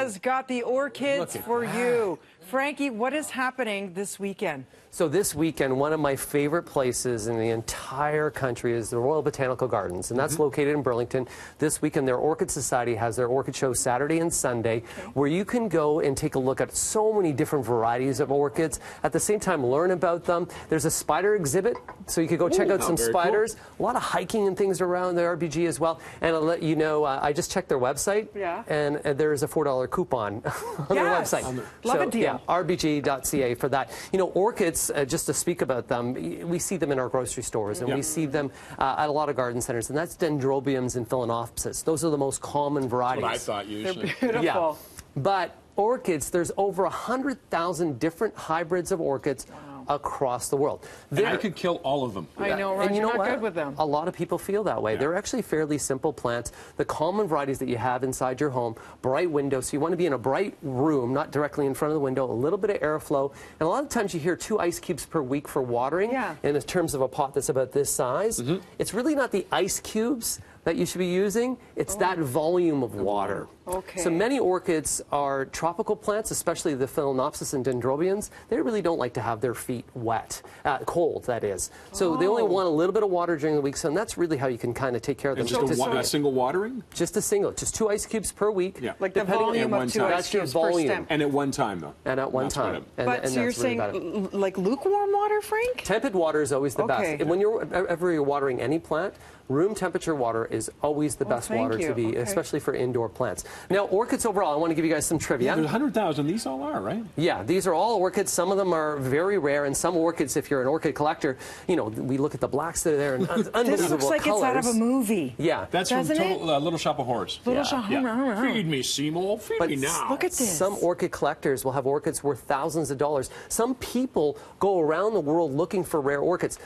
has got the orchids for you. Frankie, what is happening this weekend? So this weekend, one of my favorite places in the entire country is the Royal Botanical Gardens, and that's located in Burlington. This weekend, their Orchid Society has their orchid show Saturday and Sunday, where you can go and take a look at so many different varieties of orchids. At the same time, learn about them. There's a spider exhibit, so you could go check out some spiders. Cool. A lot of hiking and things around the RBG as well. And I'll let you know, I just checked their website, and there's a $4 coupon on their website. Love a deal. Yeah, rbg.ca for that. You know, orchids, just to speak about them, we see them in our grocery stores, and we see them at a lot of garden centers, and that's dendrobiums and phalaenopsis. Those are the most common varieties. That's what I thought usually. They're beautiful. Yeah. But orchids, there's over 100,000 different hybrids of orchids across the world. And I could kill all of them. I know, right? And you know You're not what? good with them. A lot of people feel that way. They're actually fairly simple plants. The common varieties that you have inside your home, bright windows, so you want to be in a bright room, not directly in front of the window, a little bit of airflow. And a lot of times you hear 2 ice cubes per week for watering. In terms of a pot that's about this size. It's really not the ice cubes that you should be using, it's that volume of water. So many orchids are tropical plants, especially the phalaenopsis and dendrobiums. They really don't like to have their feet wet, cold, that is. So they only want a little bit of water during the week, so that's really how you can kind of take care of them. And just a single watering? Just a single, just 2 ice cubes per week. Like the volume of 2 ice cubes per stem. And at one time, though. And at one time. But so you're saying like lukewarm water, Frank? Tepid water is always the best. And when you're watering any plant, room temperature water is always the best water to be, especially for indoor plants. Now, orchids overall, I want to give you guys some trivia. There's 100,000. These all are, right? Yeah, these are all orchids. Some of them are very rare, and some orchids, if you're an orchid collector, you know, we look at the blacks that are there and unbelievable This looks like colors. it's out of a movie. Yeah. That's from Little Shop of Horrors. Little Shop of Horrors. Feed me, Seymour. Feed me now. Look at this. Some orchid collectors will have orchids worth thousands of dollars. Some people go around the world looking for rare orchids.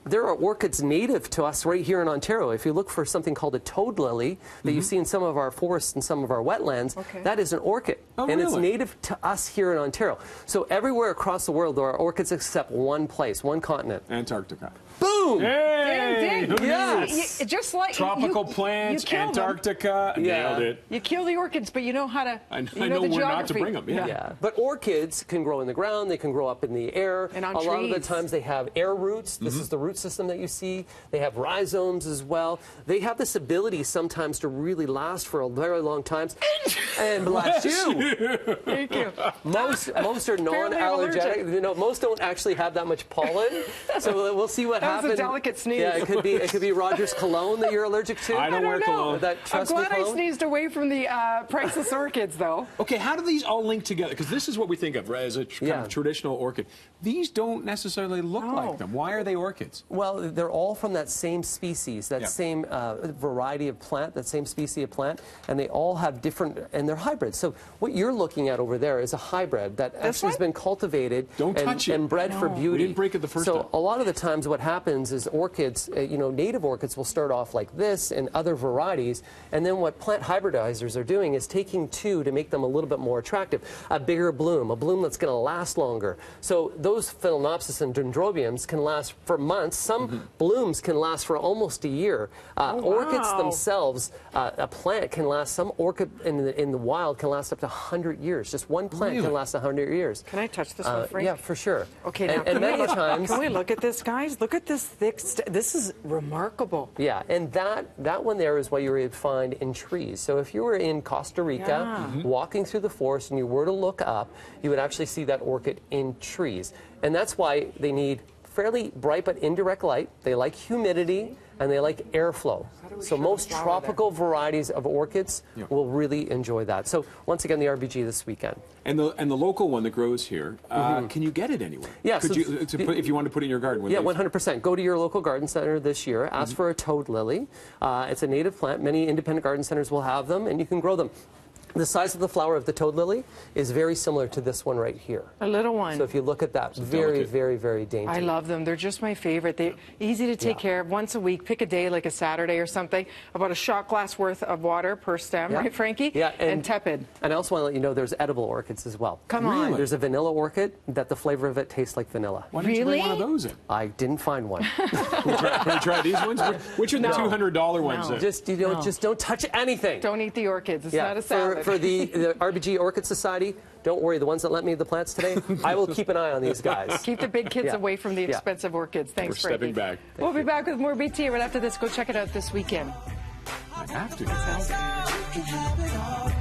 There are orchids native to us right here in Ontario. If you look for something called a toad lily that you see in some of our forests and some of our wetlands, that is an orchid. And it's native to us here in Ontario. So everywhere across the world, there are orchids except one place, one continent. Antarctica. Boom! Hey! Yes! Just like tropical plants, Antarctica. Nailed it. You kill the orchids, but you know how to. I know where not to bring them. But orchids can grow in the ground. They can grow up in the air. And on a lot of the trees. times they have air roots. This is the root system that you see. They have rhizomes as well. They have this ability sometimes to really last for a very long time. And bless you. Thank you. Most are non-allergenic. You know, most don't actually have that much pollen. So we'll see what happens. That was a delicate sneeze. Yeah, it could be Roger's cologne that you're allergic to. I don't wear cologne. I'm glad I sneezed away from the priceless orchids, though. Okay, how do these all link together? Because this is what we think of as a kind of traditional orchid. These don't necessarily look like them. Why are they orchids? Well, they're all from that same species, that same variety of plant, that same species of plant, and they all have different, and they're hybrids. So what you're looking at over there is a hybrid that actually has been cultivated and bred for beauty. We didn't break it the first time. So a lot of the times what happens is orchids, you know, native orchids will start off like this and other varieties, and then what plant hybridizers are doing is taking 2 to make them a little bit more attractive. A bigger bloom, a bloom that's going to last longer. So those phalaenopsis and dendrobiums can last for months. Some blooms can last for almost a year. Orchids themselves, a plant can last, some orchid in the wild can last up to 100 years. Just one plant can last 100 years. Can I touch this one, Frank? Yeah, for sure. Okay, now and many times... Can we look at this, guys? Look at this thick this is remarkable. Yeah, and that one there is what you would find in trees. So if you were in Costa Rica, walking through the forest, and you were to look up, you would actually see that orchid in trees. And that's why they need fairly bright but indirect light. They like humidity, and they like airflow. So most tropical varieties of orchids will really enjoy that. So once again, the RBG this weekend. And the local one that grows here, can you get it anywhere? Yeah. If you want to put it in your garden? Yeah, 100%. Go to your local garden center this year. Ask for a toad lily. It's a native plant. Many independent garden centers will have them, and you can grow them. The size of the flower of the toad lily is very similar to this one right here. A little one. So if you look at that, very, very, very dainty. I love them. They're just my favorite. They're easy to take care of. Once a week, pick a day like a Saturday or something, about a shot glass worth of water per stem, right, Frankie? Yeah. And tepid. And I also want to let you know there's edible orchids as well. Come on. There's a vanilla orchid that the flavor of it tastes like vanilla. Why didn't you bring one of those in? I didn't find one. Can we try these ones? Which are the $200 ones? Just don't touch anything. Don't eat the orchids. It's not a salad. for the RBG Orchid Society, don't worry, the ones that lent me the plants today, I will keep an eye on these guys. Keep the big kids away from the expensive orchids. Thanks, We're stepping Frankie. back. We'll be back with more BT right after this. Go check it out this weekend. I have to.